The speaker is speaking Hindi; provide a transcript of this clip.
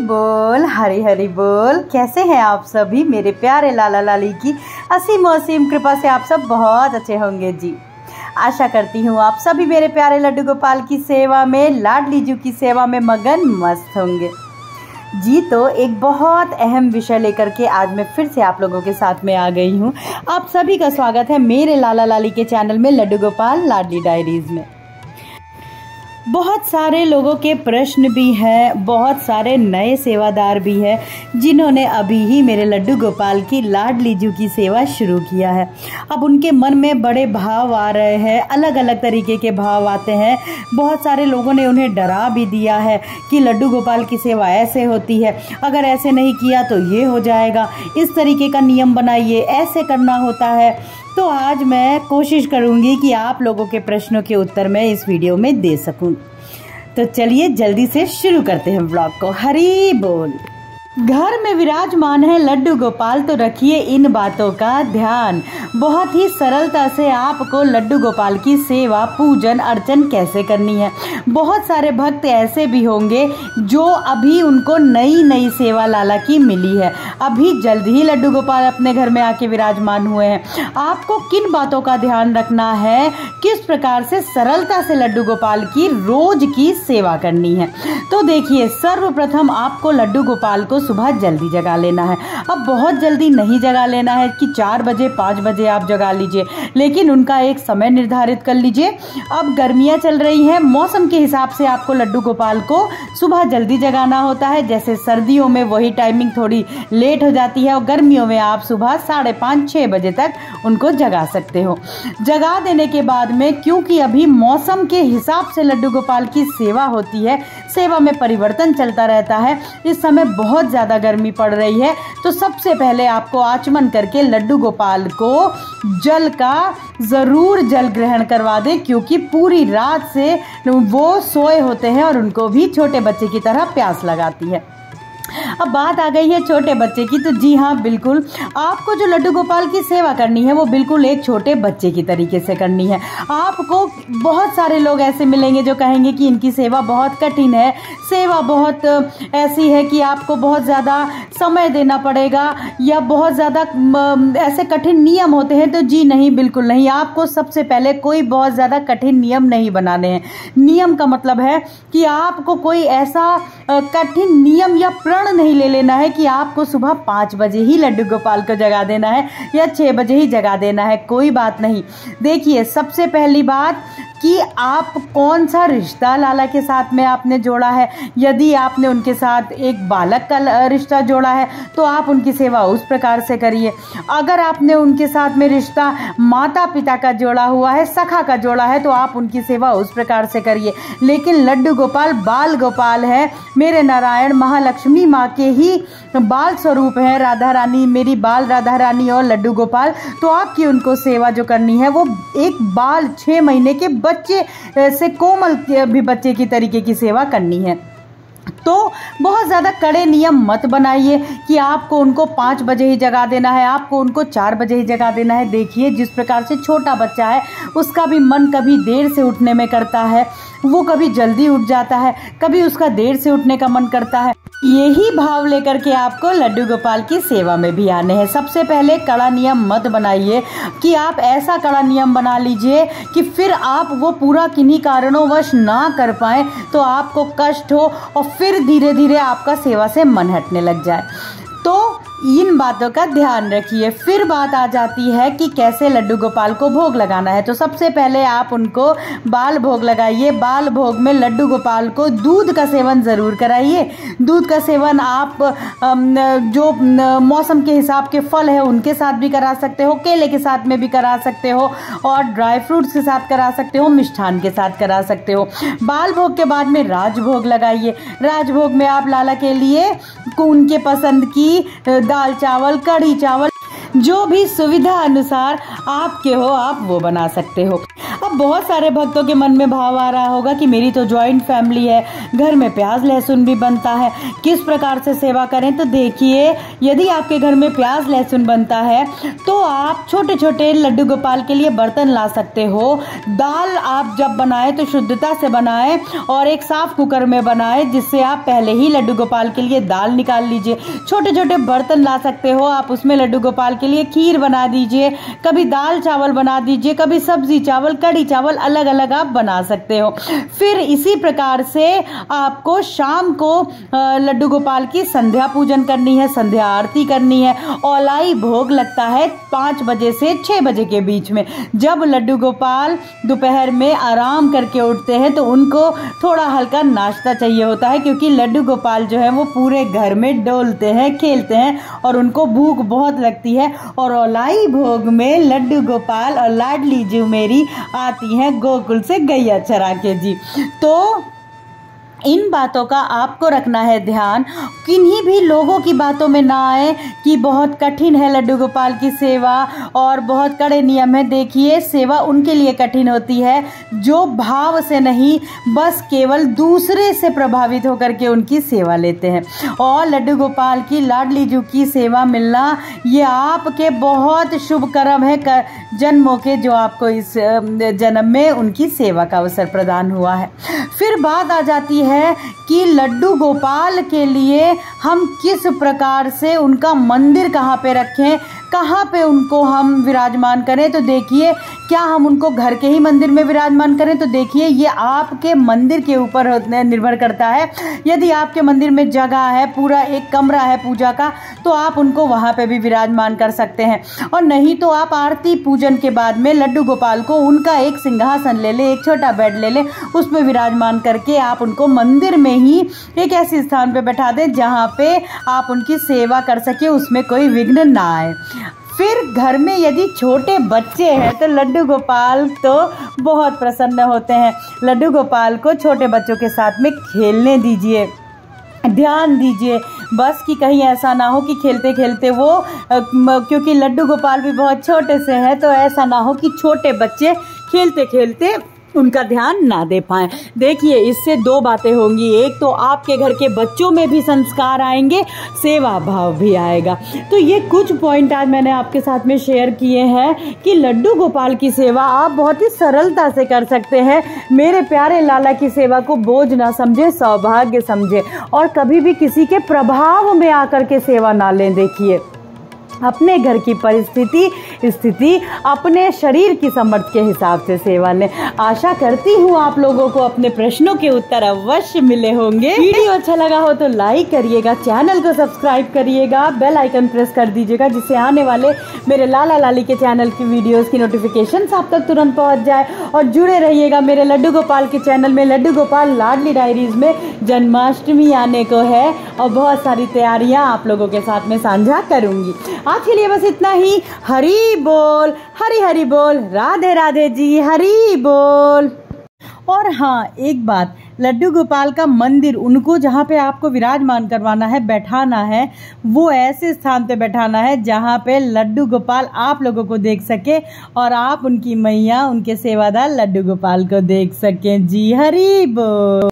बोल, हरी हरी बोल। कैसे हैं आप सभी मेरे प्यारे लाला लाली की असीम असीम कृपा से आप सब बहुत अच्छे होंगे जी। आशा करती हूँ आप सभी मेरे प्यारे लड्डू गोपाल की सेवा में, लाडली जू की सेवा में मगन मस्त होंगे जी। तो एक बहुत अहम विषय लेकर के आज मैं फिर से आप लोगों के साथ में आ गई हूँ। आप सभी का स्वागत है मेरे लाला लाली के चैनल में लड्डू गोपाल लाडली डायरीज में। बहुत सारे लोगों के प्रश्न भी हैं, बहुत सारे नए सेवादार भी हैं जिन्होंने अभी ही मेरे लड्डू गोपाल की लाडली जू की सेवा शुरू किया है। अब उनके मन में बड़े भाव आ रहे हैं, अलग अलग तरीके के भाव आते हैं। बहुत सारे लोगों ने उन्हें डरा भी दिया है कि लड्डू गोपाल की सेवा ऐसे होती है, अगर ऐसे नहीं किया तो ये हो जाएगा, इस तरीके का नियम बनाइए, ऐसे करना होता है। तो आज मैं कोशिश करूंगी कि आप लोगों के प्रश्नों के उत्तर मैं इस वीडियो में दे सकूं। तो चलिए जल्दी से शुरू करते हैं व्लॉग को। हरी बोल। घर में विराजमान है लड्डू गोपाल, तो रखिए इन बातों का ध्यान। बहुत ही सरलता से आपको लड्डू गोपाल की सेवा, पूजन अर्चन कैसे करनी है। बहुत सारे भक्त ऐसे भी होंगे जो अभी उनको नई नई सेवा लाला की मिली है, अभी जल्द ही लड्डू गोपाल अपने घर में आके विराजमान हुए हैं। आपको किन बातों का ध्यान रखना है, किस प्रकार से सरलता से लड्डू गोपाल की रोज की सेवा करनी है। तो देखिए, सर्वप्रथम आपको लड्डू गोपाल को सुबह जल्दी जगा लेना है। अब बहुत जल्दी नहीं जगा लेना है कि 4 बजे 5 बजे आप जगा लीजिए, लेकिन उनका एक समय निर्धारित कर लीजिए। अब गर्मियां चल रही हैं, मौसम के हिसाब से आपको लड्डू गोपाल को सुबह जल्दी जगाना होता है। जैसे सर्दियों में वही टाइमिंग थोड़ी लेट हो जाती है और गर्मियों में आप सुबह 5:30-6 बजे तक उनको जगा सकते हो। जगा देने के बाद में, क्योंकि अभी मौसम के हिसाब से लड्डू गोपाल की सेवा होती है, सेवा में परिवर्तन चलता रहता है, इस समय बहुत ज़्यादा गर्मी पड़ रही है, तो सबसे पहले आपको आचमन करके लड्डू गोपाल को जल का ज़रूर जल ग्रहण करवा दें, क्योंकि पूरी रात से वो सोए होते हैं और उनको भी छोटे बच्चे की तरह प्यास लगाती है। अब बात आ गई है छोटे बच्चे की, तो जी हाँ, बिल्कुल आपको जो लड्डू गोपाल की सेवा करनी है वो बिल्कुल एक छोटे बच्चे की तरीके से करनी है। आपको बहुत सारे लोग ऐसे मिलेंगे जो कहेंगे कि इनकी सेवा बहुत कठिन है, सेवा बहुत ऐसी है कि आपको बहुत ज़्यादा समय देना पड़ेगा या बहुत ज़्यादा ऐसे कठिन नियम होते हैं। तो जी नहीं, बिल्कुल नहीं। आपको सबसे पहले कोई बहुत ज़्यादा कठिन नियम नहीं बनाने हैं। नियम का मतलब है कि आपको कोई ऐसा कठिन नियम या प्रण नहीं ले लेना है कि आपको सुबह 5 बजे ही लड्डू गोपाल को जगा देना है या 6 बजे ही जगा देना है। कोई बात नहीं। देखिए, सबसे पहली बात कि आप कौन सा रिश्ता लाला के साथ में आपने जोड़ा है। यदि आपने उनके साथ एक बालक का रिश्ता जोड़ा है तो आप उनकी सेवा उस प्रकार से करिए। अगर आपने उनके साथ में रिश्ता माता पिता का जोड़ा हुआ है, सखा का जोड़ा है, तो आप उनकी सेवा उस प्रकार से करिए। लेकिन लड्डू गोपाल बाल गोपाल है, मेरे नारायण महालक्ष्मी माँ के ही बाल स्वरूप है। राधा रानी, मेरी बाल राधा रानी और लड्डू गोपाल, तो आपकी उनको सेवा जो करनी है वो एक बाल 6 महीने के बच्चे से, कोमल भी बच्चे की तरीके की सेवा करनी है। तो बहुत ज़्यादा कड़े नियम मत बनाइए कि आपको उनको 5 बजे ही जगा देना है, आपको उनको 4 बजे ही जगा देना है। देखिए, जिस प्रकार से छोटा बच्चा है, उसका भी मन कभी देर से उठने में करता है, वो कभी जल्दी उठ जाता है, कभी उसका देर से उठने का मन करता है। यही भाव लेकर के आपको लड्डू गोपाल की सेवा में भी आने हैं। सबसे पहले कड़ा नियम मत बनाइए कि आप ऐसा कड़ा नियम बना लीजिए कि फिर आप वो पूरा किन्हीं कारणोंवश ना कर पाएँ तो आपको कष्ट हो और फिर धीरे धीरे आपका सेवा से मन हटने लग जाए। तो इन बातों का ध्यान रखिए। फिर बात आ जाती है कि कैसे लड्डू गोपाल को भोग लगाना है। तो सबसे पहले आप उनको बाल भोग लगाइए। बाल भोग में लड्डू गोपाल को दूध का सेवन ज़रूर कराइए। दूध का सेवन आप जो मौसम के हिसाब के फल है उनके साथ भी करा सकते हो, केले के साथ में भी करा सकते हो और ड्राई फ्रूट्स के साथ करा सकते हो, मिष्ठान के साथ करा सकते हो। बाल भोग के बाद में राजभोग लगाइए। राजभोग में आप लाला के लिए उनके पसंद की दाल चावल, कढ़ी चावल, जो भी सुविधा अनुसार आपके हो आप वो बना सकते हो। अब बहुत सारे भक्तों के मन में भाव आ रहा होगा कि मेरी तो जॉइंट फैमिली है, घर में प्याज लहसुन भी बनता है, किस प्रकार से सेवा करें। तो देखिए, यदि आपके घर में प्याज लहसुन बनता है तो आप छोटे छोटे लड्डू गोपाल के लिए बर्तन ला सकते हो। दाल आप जब बनाए तो शुद्धता से बनाए और एक साफ कुकर में बनाए, जिससे आप पहले ही लड्डू गोपाल के लिए दाल निकाल लीजिए। छोटे छोटे बर्तन ला सकते हो आप, उसमें लड्डू गोपाल के लिए खीर बना दीजिए, कभी दाल चावल बना दीजिए, कभी सब्जी चावल, कड़ी चावल, अलग अलग आप बना सकते हो। फिर इसी प्रकार से आपको शाम को लड्डू गोपाल की संध्या पूजन करनी है, संध्या आरती करनी है। औलाई भोग लगता है 5 बजे से 6 बजे के बीच में। जब लड्डू गोपाल दोपहर में आराम करके उठते हैं तो उनको थोड़ा हल्का नाश्ता चाहिए होता है, क्योंकि लड्डू गोपाल जो है वो पूरे घर में डोलते हैं, खेलते हैं और उनको भूख बहुत लगती है। और औलाई भोग में लड्डू गोपाल और लाडली जू मेरी आती हैं गोकुल से गैया चरा के जी। तो इन बातों का आपको रखना है ध्यान, किन्हीं भी लोगों की बातों में ना आए कि बहुत कठिन है लड्डू गोपाल की सेवा और बहुत कड़े नियम है। देखिए, सेवा उनके लिए कठिन होती है जो भाव से नहीं, बस केवल दूसरे से प्रभावित होकर के उनकी सेवा लेते हैं। और लड्डू गोपाल की लाडली जू की सेवा मिलना ये आपके बहुत शुभ कर्म है, जन्मों के, जो आपको इस जन्म में उनकी सेवा का अवसर प्रदान हुआ है। फिर बात आ जाती है कि लड्डू गोपाल के लिए हम किस प्रकार से उनका मंदिर कहाँ पे रखें, कहाँ पे उनको हम विराजमान करें। तो देखिए, क्या हम उनको घर के ही मंदिर में विराजमान करें? तो देखिए, ये आपके मंदिर के ऊपर निर्भर करता है। यदि आपके मंदिर में जगह है, पूरा एक कमरा है पूजा का, तो आप उनको वहाँ पे भी विराजमान कर सकते हैं। और नहीं तो आप आरती पूजन के बाद में लड्डू गोपाल को उनका एक सिंहासन ले ले, एक छोटा बेड ले ले, उसमें विराजमान करके आप उनको मंदिर में ही एक ऐसे स्थान पे बैठा दें जहाँ पे आप उनकी सेवा कर सके, उसमें कोई विघ्न ना आए। फिर घर में यदि छोटे बच्चे हैं तो लड्डू गोपाल तो बहुत प्रसन्न होते हैं। लड्डू गोपाल को छोटे बच्चों के साथ में खेलने दीजिए, ध्यान दीजिए बस कि कहीं ऐसा ना हो कि खेलते खेलते वो, क्योंकि लड्डू गोपाल भी बहुत छोटे से हैं, तो ऐसा ना हो कि छोटे बच्चे खेलते खेलते उनका ध्यान ना दे पाएं। देखिए, इससे 2 बातें होंगी, एक तो आपके घर के बच्चों में भी संस्कार आएंगे, सेवा भाव भी आएगा। तो ये कुछ पॉइंट आज मैंने आपके साथ में शेयर किए हैं कि लड्डू गोपाल की सेवा आप बहुत ही सरलता से कर सकते हैं। मेरे प्यारे लाला की सेवा को बोझ ना समझे, सौभाग्य समझे, और कभी भी किसी के प्रभाव में आकर के सेवा ना लें। देखिए, अपने घर की परिस्थिति स्थिति, अपने शरीर की समर्थ के हिसाब से सेवा लें। आशा करती हूँ आप लोगों को अपने प्रश्नों के उत्तर अवश्य मिले होंगे। वीडियो अच्छा लगा हो तो लाइक करिएगा, चैनल को सब्सक्राइब करिएगा, बेल आइकन प्रेस कर दीजिएगा, जिससे आने वाले मेरे लाला लाली के चैनल की वीडियोस की नोटिफिकेशन आप तक तुरंत पहुँच जाए। और जुड़े रहिएगा मेरे लड्डू गोपाल के चैनल में। लड्डू गोपाल लाडली डायरीज में जन्माष्टमी आने को है और बहुत सारी तैयारियाँ आप लोगों के साथ में साझा करूँगी। आज के लिए बस इतना ही। हरी बोल, हरी हरी बोल, राधे राधे जी, हरी बोल। और हाँ, एक बात, लड्डू गोपाल का मंदिर उनको जहाँ पे आपको विराजमान करवाना है, बैठाना है, वो ऐसे स्थान पे बैठाना है जहाँ पे लड्डू गोपाल आप लोगों को देख सके और आप उनकी मैया, उनके सेवादार लड्डू गोपाल को देख सकें जी। हरी बोल।